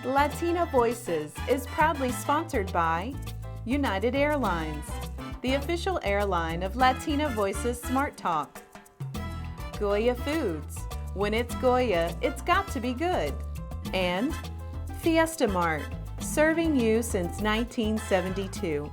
Latina Voices is proudly sponsored by United Airlines, the official airline of Latina Voices Smart Talk. Goya Foods. When it's Goya, it's got to be good. And Fiesta Mart, serving you since 1972.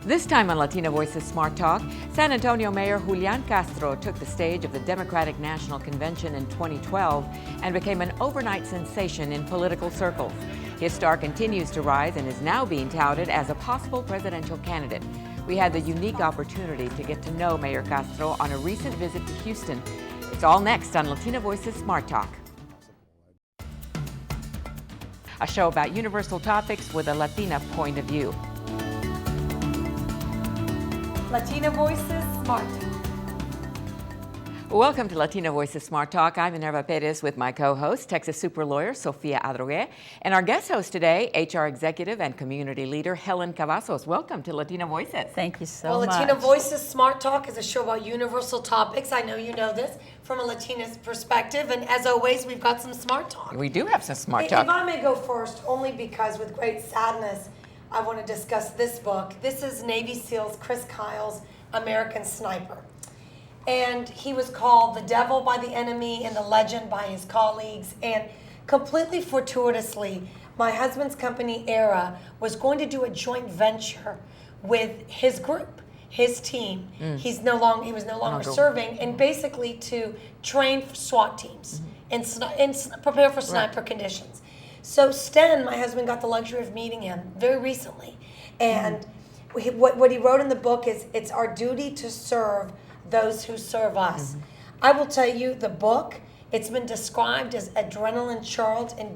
This time on Latina Voices Smart Talk, San Antonio Mayor Julian Castro took the stage of the Democratic National Convention in 2012 and became an overnight sensation in political circles. His star continues to rise and is now being touted as a possible presidential candidate. We had the unique opportunity to get to know Mayor Castro on a recent visit to Houston. It's all next on Latina Voices Smart Talk. A show about universal topics with a Latina point of view. Latina Voices Smart. Welcome to Latina Voices Smart Talk. I'm Minerva Perez with my co-host, Texas super lawyer Sofia Adrogué, and our guest host today, HR executive and community leader Helen Cavazos. Welcome to Latina Voices. Thank you so much. Latina Voices Smart Talk is a show about universal topics. I know you know this from a Latina's perspective, and as always, we've got some smart talk. We do have some smart talk. If I may go first, only because with great sadness, I want to discuss this book. This is Navy SEALs Chris Kyle's American Sniper. And he was called the devil by the enemy and the legend by his colleagues. And completely fortuitously, my husband's company, ERA, was going to do a joint venture with his group, his team. He was no longer serving, and basically to train for SWAT teams and prepare for sniper conditions. So Sten, my husband, got the luxury of meeting him very recently. And what he wrote in the book is, it's our duty to serve those who serve us. I will tell you, the book, it's been described as adrenaline charged and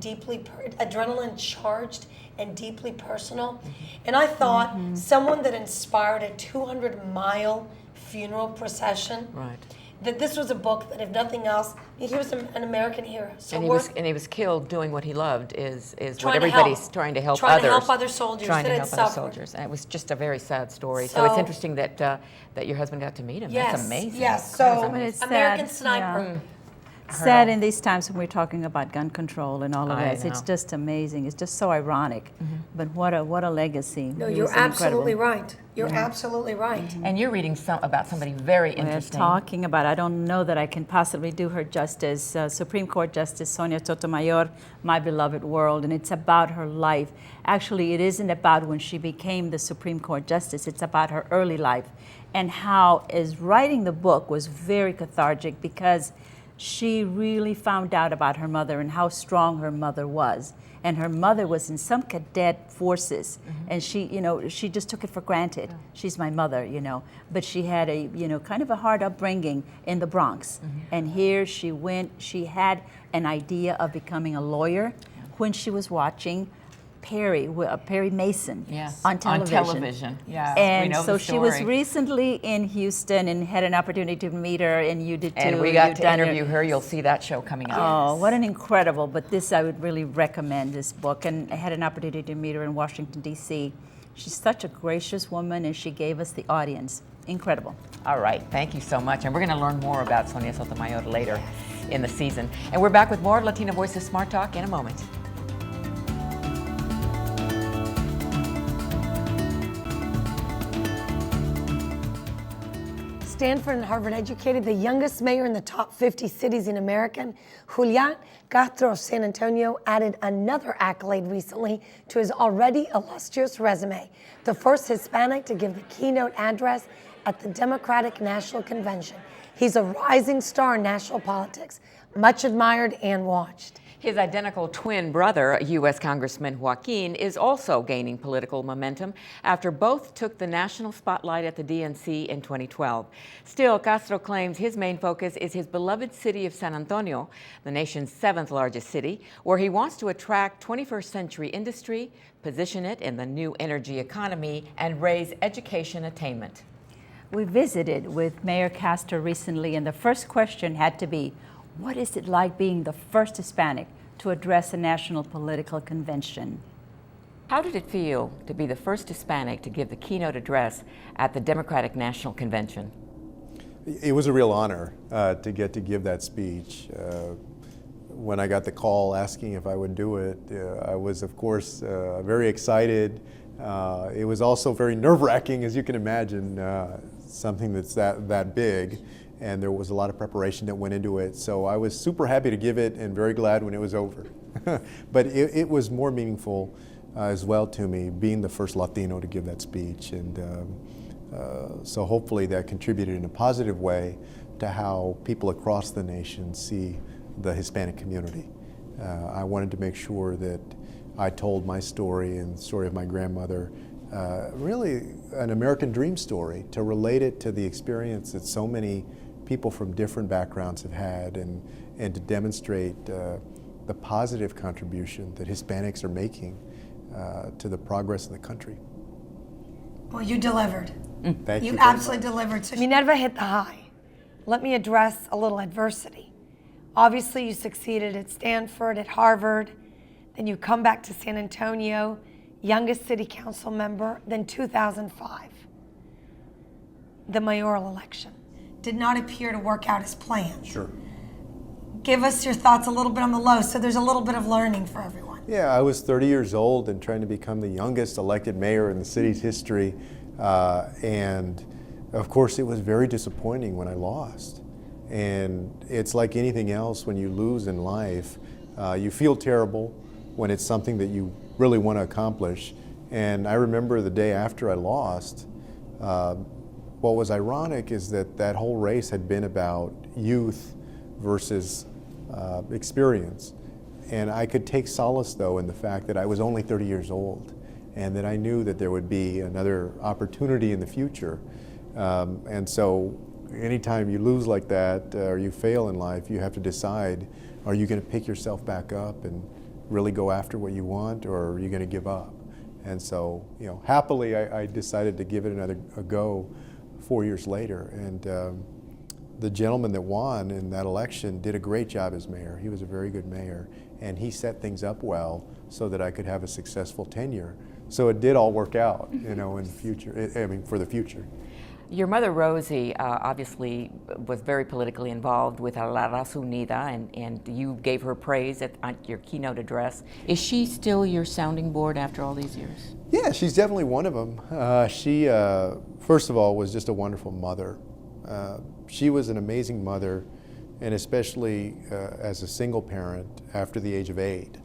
deeply personal. And I thought someone that inspired a 200-mile funeral procession, that this was a book that, if nothing else, he was an American hero. So and he was killed doing what he loved, is what everybody's trying to help others. Trying to help other soldiers that had suffered. And it was just a very sad story. So it's interesting that that your husband got to meet him. Yes, That's amazing. yes. So sad, American Sniper. yeah. Sad in these times when we're talking about gun control and all of this. It's just amazing. It's just so ironic. But what a legacy. No, you're absolutely right. You're absolutely right. And you're reading about somebody very interesting. We're talking about, I don't know that I can possibly do her justice, Supreme Court Justice Sonia Sotomayor, My Beloved World, and it's about her life. Actually, it isn't about when she became the Supreme Court Justice, it's about her early life, and how, as writing the book was very cathartic, because she really found out about her mother and how strong her mother was. And her mother was in some cadet forces, and she just took it for granted. She's my mother, but she had a, kind of a hard upbringing in the Bronx. And here she went, she had an idea of becoming a lawyer when she was watching Perry Mason on television. Yeah, and so she was recently in Houston and had an opportunity to meet her, and you did too. And we got to interview her. You'll see that show coming out. Oh, what an incredible! But this, I would really recommend this book. And I had an opportunity to meet her in Washington, D.C. She's such a gracious woman, and she gave us the audience. Incredible. All right, thank you so much. And we're going to learn more about Sonia Sotomayor later in the season. And we're back with more Latina Voices Smart Talk in a moment. Stanford and Harvard educated, the youngest mayor in the top 50 cities in America, Julian Castro of San Antonio, added another accolade recently to his already illustrious resume. The first Hispanic to give the keynote address at the Democratic National Convention. He's a rising star in national politics, much admired and watched. His identical twin brother, U.S. Congressman Joaquin, is also gaining political momentum after both took the national spotlight at the DNC in 2012. Still, Castro claims his main focus is his beloved city of San Antonio, the nation's 7th largest city, where he wants to attract 21st century industry, position it in the new energy economy, and raise education attainment. We visited with Mayor Castro recently, and the first question had to be, what is it like being the first Hispanic to address a national political convention? How did it feel to be the first Hispanic to give the keynote address at the Democratic National Convention? It was a real honor to get to give that speech. when I got the call asking if I would do it, I was, of course, very excited. It was also very nerve-wracking, as you can imagine, something that's that big, and there was a lot of preparation that went into it. So I was super happy to give it and very glad when it was over. But it was more meaningful as well to me, being the first Latino to give that speech. And so hopefully that contributed in a positive way to how people across the nation see the Hispanic community. I wanted to make sure that I told my story and the story of my grandmother, really an American dream story, to relate it to the experience that so many people from different backgrounds have had, and to demonstrate the positive contribution that Hispanics are making to the progress of the country. Well, you delivered. Thank you. You absolutely delivered. So Minerva hit the high. Let me address a little adversity. Obviously, you succeeded at Stanford, at Harvard, then you come back to San Antonio, youngest city council member, then 2005. The mayoral election did not appear to work out as planned. Sure. Give us your thoughts a little bit on the low, so there's a little bit of learning for everyone. Yeah, I was 30 years old and trying to become the youngest elected mayor in the city's history. And of course, it was very disappointing when I lost. And it's like anything else when you lose in life. You feel terrible when it's something that you really want to accomplish. And I remember the day after I lost, what was ironic is that whole race had been about youth versus experience. And I could take solace, though, in the fact that I was only 30 years old and that I knew that there would be another opportunity in the future. And so anytime you lose like that or you fail in life, you have to decide, are you going to pick yourself back up and really go after what you want, or are you going to give up? And so, happily, I decided to give it a go 4 years later. And the gentleman that won in that election did a great job as mayor. He was a very good mayor, and he set things up well so that I could have a successful tenure. So it did all work out, in the future, for the future. Your mother, Rosie, obviously was very politically involved with La Raza Unida, and you gave her praise at your keynote address. Is she still your sounding board after all these years? Yeah, she's definitely one of them. She, first of all, was just a wonderful mother. She was an amazing mother, and especially as a single parent after the age of 8.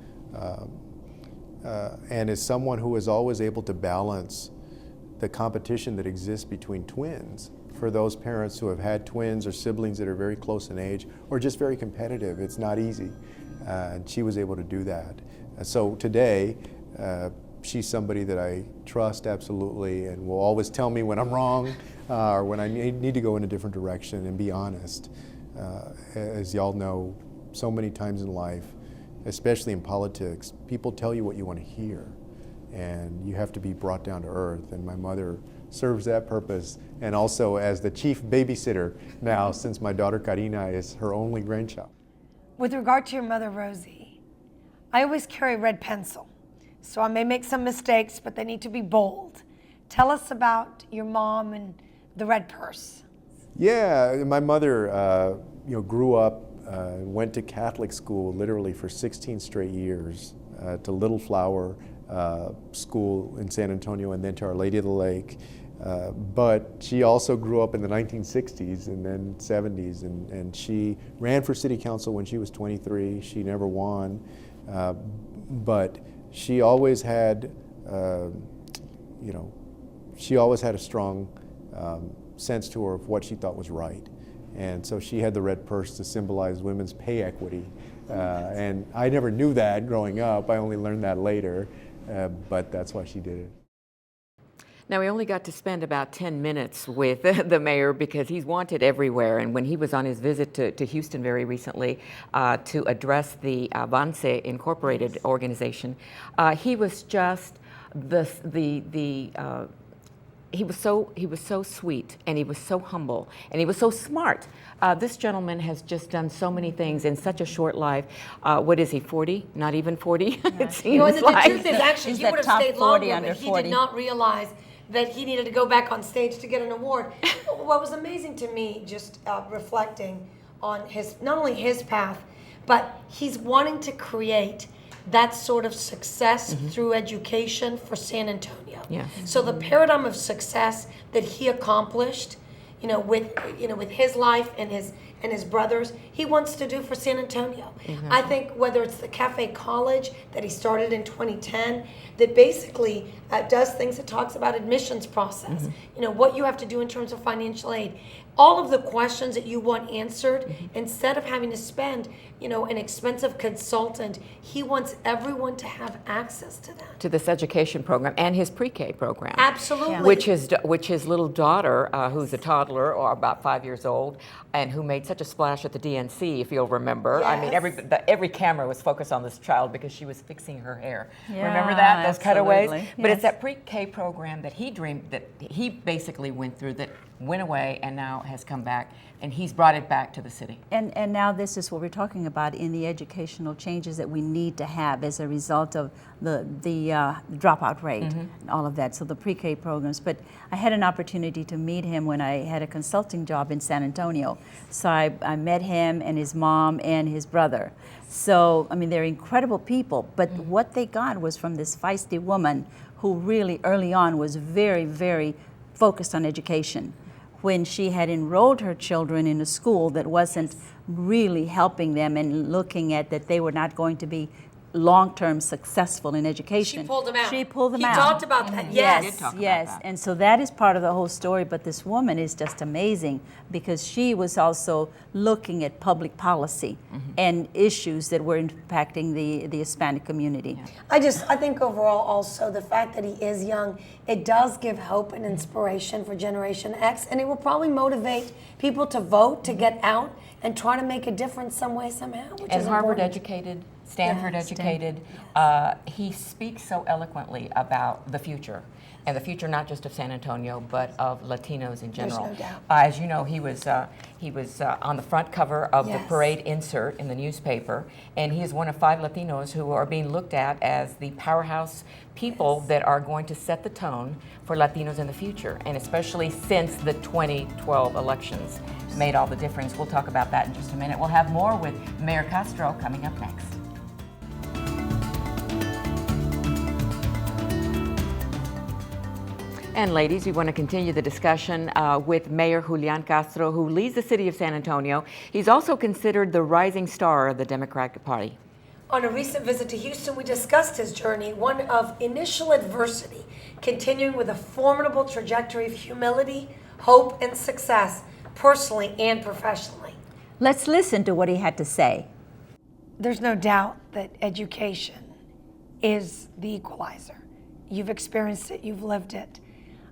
And as someone who was always able to balance the competition that exists between twins for those parents who have had twins or siblings that are very close in age or just very competitive. It's not easy. And she was able to do that. And so today, she's somebody that I trust absolutely and will always tell me when I'm wrong or when I need to go in a different direction and be honest. As y'all know, so many times in life, especially in politics, people tell you what you want to hear. And you have to be brought down to earth. And my mother serves that purpose. And also as the chief babysitter now, since my daughter Karina is her only grandchild. With regard to your mother, Rosie, I always carry a red pencil. So I may make some mistakes, but they need to be bold. Tell us about your mom and the red purse. Yeah, my mother grew up, went to Catholic school literally for 16 straight years, to Little Flower school in San Antonio and then to Our Lady of the Lake. But she also grew up in the 1960s and then 70s, and she ran for city council when she was 23. She never won, but she always had, she always had a strong sense to her of what she thought was right. And so she had the red purse to symbolize women's pay equity. And I never knew that growing up. I only learned that later. But that's why she did it. Now, we only got to spend about 10 minutes with the mayor because he's wanted everywhere. And when he was on his visit to Houston very recently to address the Avance Incorporated organization, he was just he was so sweet, and he was so humble, and he was so smart. This gentleman has just done so many things in such a short life. What is he, 40? Not even 40? It seems The like. truth is, actually, he would have stayed longer, but he 40. did not realize that he needed to go back on stage to get an award. What was amazing to me, just reflecting on not only his path, But he's wanting to create that sort of success through education for San Antonio. Yes. So the paradigm of success that he accomplished, with his life and his brothers, he wants to do for San Antonio. I think whether it's the Cafe College that he started in 2010, that basically does things that talks about admissions process, what you have to do in terms of financial aid, all of the questions that you want answered, instead of having to spend, an expensive consultant, he wants everyone to have access to that. To this education program and his pre-K program. Absolutely. Which his little daughter, who's a toddler or about 5 years old, and who made such a splash at the DNC, if you'll remember. I mean, every camera was focused on this child because she was fixing her hair. Yeah, remember that? Those cutaways? But Yes. it's that pre-K program that he dreamed, that he basically went through, that went away and now has come back, and he's brought it back to the city. And now this is what we're talking about in the educational changes that we need to have as a result of the dropout rate and all of that, so the pre-K programs. But I had an opportunity to meet him when I had a consulting job in San Antonio. So I met him and his mom and his brother. So, I mean, they're incredible people, but what they got was from this feisty woman who really early on was very, very focused on education. When she had enrolled her children in a school that wasn't really helping them and looking at that they were not going to be long-term successful in education. She pulled them out. She pulled them he out. He talked about that. Yes, Yes. Yes, and so that is part of the whole story, but this woman is just amazing because she was also looking at public policy and issues that were impacting the Hispanic community. I think overall also the fact that he is young, it does give hope and inspiration for Generation X, and it will probably motivate people to vote, to get out and try to make a difference some way, somehow, which And is Harvard important. educated, Stanford educated. He speaks so eloquently about the future, and the future not just of San Antonio, but of Latinos in general. There's no doubt. As you know, he was on the front cover of the Yes. parade insert in the newspaper, and he is one of 5 Latinos who are being looked at as the powerhouse people that are going to set the tone for Latinos in the future, and especially since the 2012 elections made all the difference. We'll talk about that in just a minute. We'll have more with Mayor Castro coming up next. And ladies, we want to continue the discussion with Mayor Julian Castro, who leads the city of San Antonio. He's also considered the rising star of the Democratic Party. On a recent visit to Houston, we discussed his journey, one of initial adversity, continuing with a formidable trajectory of humility, hope, and success, personally and professionally. Let's listen to what he had to say. There's no doubt that education is the equalizer. You've experienced it, you've lived it.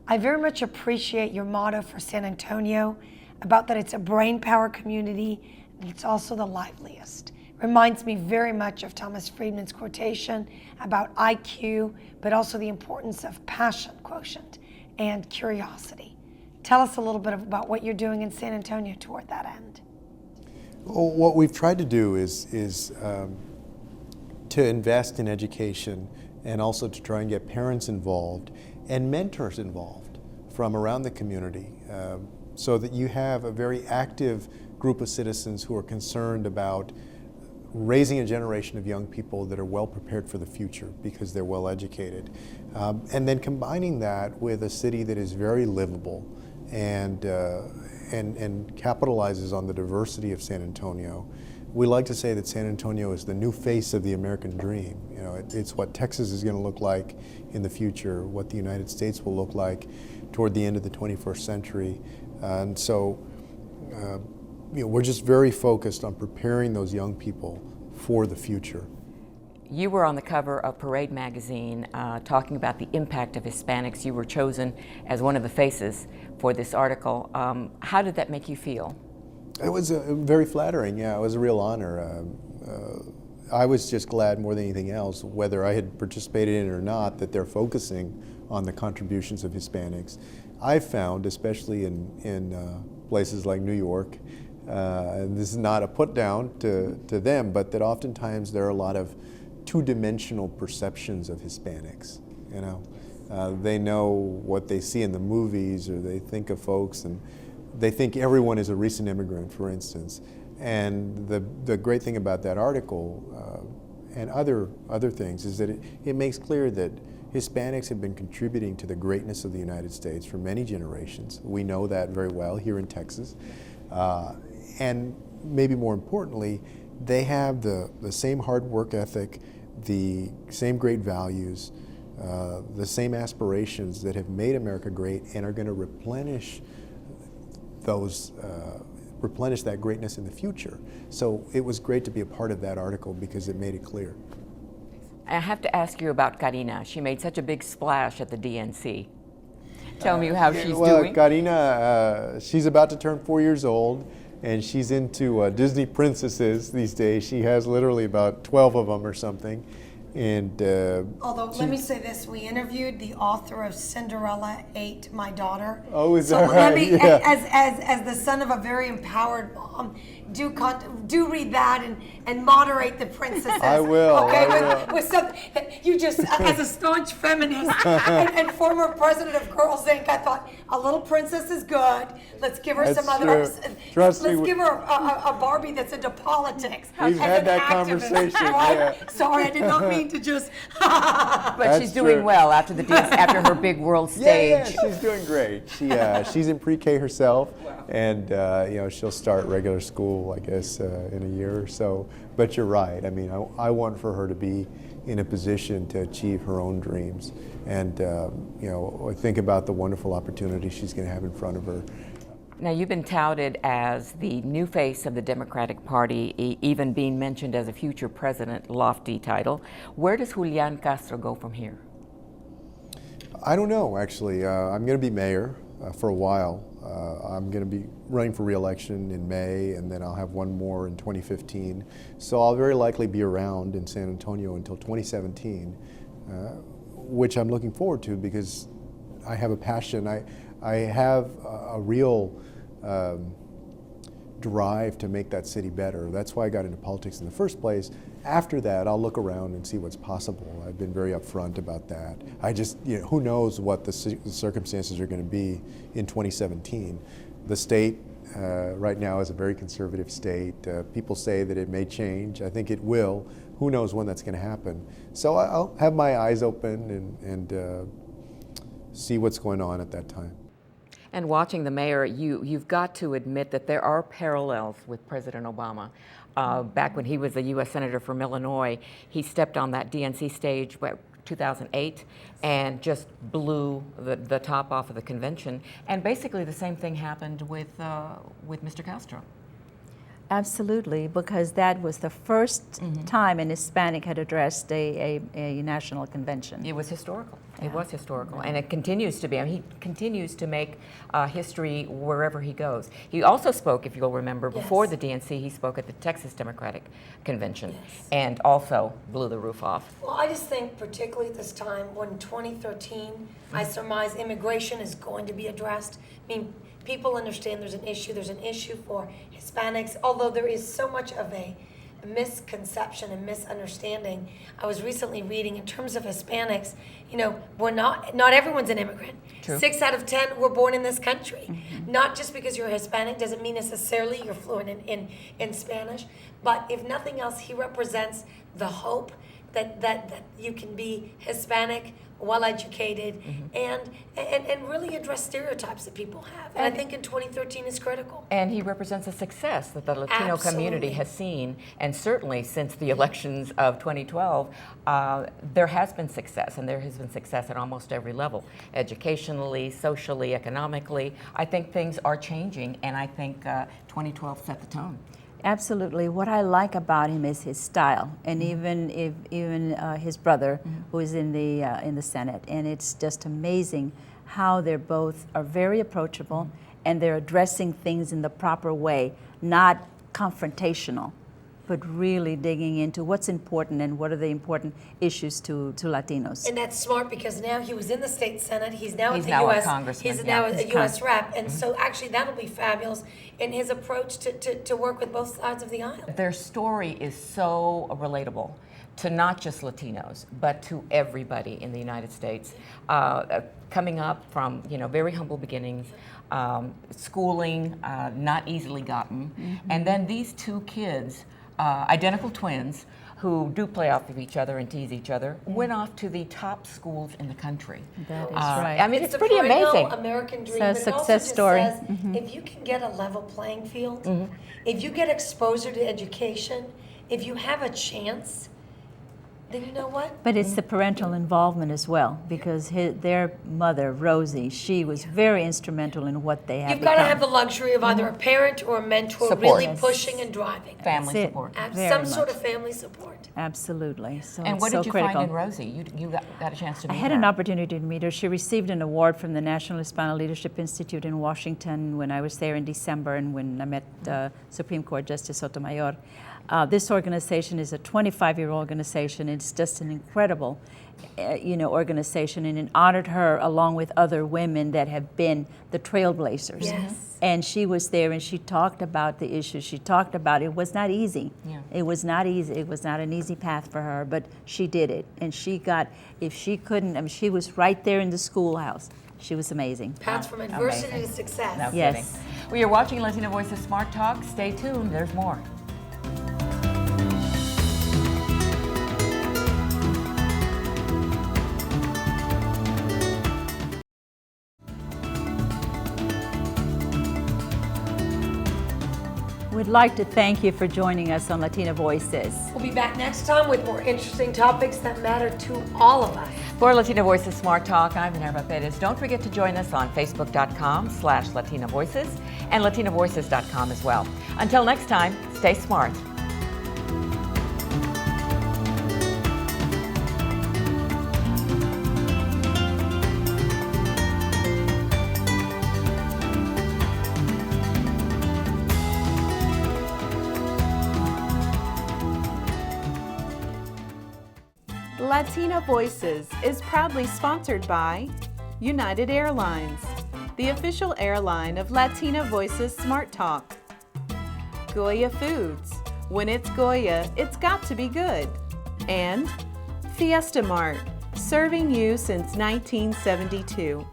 I very much appreciate your motto for San Antonio about that it's a brain power community, and it's also the liveliest. Reminds me very much of Thomas Friedman's quotation about IQ, but also the importance of passion quotient and curiosity. Tell us a little bit about what you're doing in San Antonio toward that end. Well, what we've tried to do is to invest in education and also to try and get parents involved and mentors involved from around the community so that you have a very active group of citizens who are concerned about raising a generation of young people that are well prepared for the future because they're well educated. And then combining that with a city that is very livable and capitalizes on the diversity of San Antonio. We like to say that San Antonio is the new face of the American dream. You know, it's what Texas is going to look like in the future, what the United States will look like toward the end of the 21st century. And so, we're just very focused on preparing those young people for the future. You were on the cover of Parade magazine talking about the impact of Hispanics. You were chosen as one of the faces for this article. How did that make you feel? It was very flattering. Yeah, it was a real honor. I was just glad more than anything else, whether I had participated in it or not, that they're focusing on the contributions of Hispanics. I've found, especially in places like New York, and this is not a put down to them, but that oftentimes there are a lot of two-dimensional perceptions of Hispanics. You know, they know what they see in the movies, or they think of folks, and they think everyone is a recent immigrant, for instance. And the great thing about that article and other things is that it makes clear that Hispanics have been contributing to the greatness of the United States for many generations. We know that very well here in Texas. And maybe more importantly, they have the same hard work ethic, the same great values, the same aspirations that have made America great and are going to replenish that greatness in the future. So it was great to be a part of that article because it made it clear. I have to ask you about Karina. She made such a big splash at the DNC. Tell me how she's doing. Karina, she's about to turn 4 years old, and she's into Disney princesses these days. She has literally about 12 of them or something. And although, let me say this, we interviewed the author of Cinderella Ate My Daughter. Oh, is so that let right? me, Yeah. as the son of a very empowered mom, do read that and moderate the princesses. I will. Okay, I will. With some, you just, as a staunch feminist and former president of Girls Inc., I thought a little princess is good. Let's give her That's some other. true. Trust let's me, give her a Barbie that's into politics. We've as had an that activist, conversation, right? yeah. Sorry, I did not mean to just. But That's she's doing true. well after the DNC, after her big world stage. Yeah, she's doing great. She's in pre-K herself, and she'll start regular school, I guess, in a year or so. But you're right. I mean, I want for her to be in a position to achieve her own dreams, and think about the wonderful opportunity she's going to have in front of her. Now, you've been touted as the new face of the Democratic Party, even being mentioned as a future president, lofty title. Where does Julian Castro go from here? I don't know, actually. I'm going to be mayor for a while. I'm going to be running for re-election in May, and then I'll have one more in 2015. So I'll very likely be around in San Antonio until 2017, which I'm looking forward to because I have a passion. I have a real drive to make that city better. That's why I got into politics in the first place. After that, I'll look around and see what's possible. I've been very upfront about that. I just, who knows what the circumstances are going to be in 2017. The state right now is a very conservative state. People say that it may change. I think it will. Who knows when that's going to happen. So I'll have my eyes open and see what's going on at that time. And watching the mayor, you've got to admit that there are parallels with President Obama. Back when he was a U.S. Senator from Illinois, he stepped on that DNC stage, 2008, and just blew the top off of the convention. And basically the same thing happened with Mr. Castro. Absolutely, because that was the first time an Hispanic had addressed a national convention. It was historical. Yeah. It was historical, and it continues to be. I mean, he continues to make history wherever he goes. He also spoke, if you'll remember, before the DNC, he spoke at the Texas Democratic Convention, and also blew the roof off. Well, I just think particularly at this time, when 2013, I surmise immigration is going to be addressed. I mean, people understand there's an issue for Hispanics, although there is so much of a misconception and misunderstanding. I was recently reading in terms of Hispanics, we're not everyone's an immigrant. True. 6 out of 10 were born in this country. Not just because you're Hispanic doesn't mean necessarily you're fluent in Spanish, but if nothing else, he represents the hope that you can be Hispanic, well-educated, and really address stereotypes that people have. And I think in 2013 is critical. And he represents a success that the Latino community has seen, and certainly since the elections of 2012, there has been success, and there has been success at almost every level, educationally, socially, economically. I think things are changing, and I think 2012 set the tone. Absolutely. What I like about him is his style, and even his brother, who is in the Senate, and it's just amazing how they're both are very approachable, and they're addressing things in the proper way, not confrontational, but really digging into what's important and what are the important issues to Latinos. And that's smart because now he was in the state Senate. He's now at the now a U.S. congressman, He's yeah. now a U.S. rep, and so actually that'll be fabulous in his approach to work with both sides of the aisle. Their story is so relatable to not just Latinos, but to everybody in the United States. Coming up from very humble beginnings, schooling not easily gotten. And then these two kids, identical twins, who do play off of each other and tease each other, went off to the top schools in the country. That is right. I mean, it's a pretty perennial amazing. American dream, It's a but it also success just story. says, if you can get a level playing field, if you get exposure to education, if you have a chance, then you know what? But it's the parental involvement as well, because their mother, Rosie, she was very instrumental in what they have You've got to become. have the luxury of either a parent or a mentor Support. really Yes. pushing and driving. Family That's it. support. Very Some sort much. of family support. Absolutely. So And it's what so did you critical. find in Rosie? You got a chance to meet I had her. an opportunity to meet her. She received an award from the National Hispanic Leadership Institute in Washington when I was there in December, and when I met Supreme Court Justice Sotomayor. This organization is a 25-year organization. It's just an incredible, organization, and it honored her along with other women that have been the trailblazers. Yes. And she was there, and she talked about the issues. She talked about it was not easy. Yeah. It was not easy. It was not an easy path for her, but she did it. And she got, if she couldn't, I mean, she was right there in the schoolhouse. She was amazing. Paths from adversity Amazing. to success. No Yes. kidding. Well, you're watching Latina Voices Smart Talk. Stay tuned. There's more. We'd like to thank you for joining us on Latina Voices. We'll be back next time with more interesting topics that matter to all of us. For Latina Voices Smart Talk, I'm Minerva Perez. Don't forget to join us on Facebook.com/Latina Voices and LatinaVoices.com as well. Until next time, stay smart. Latina Voices is proudly sponsored by United Airlines, the official airline of Latina Voices Smart Talk. Goya Foods. When it's Goya, it's got to be good. And Fiesta Mart, serving you since 1972.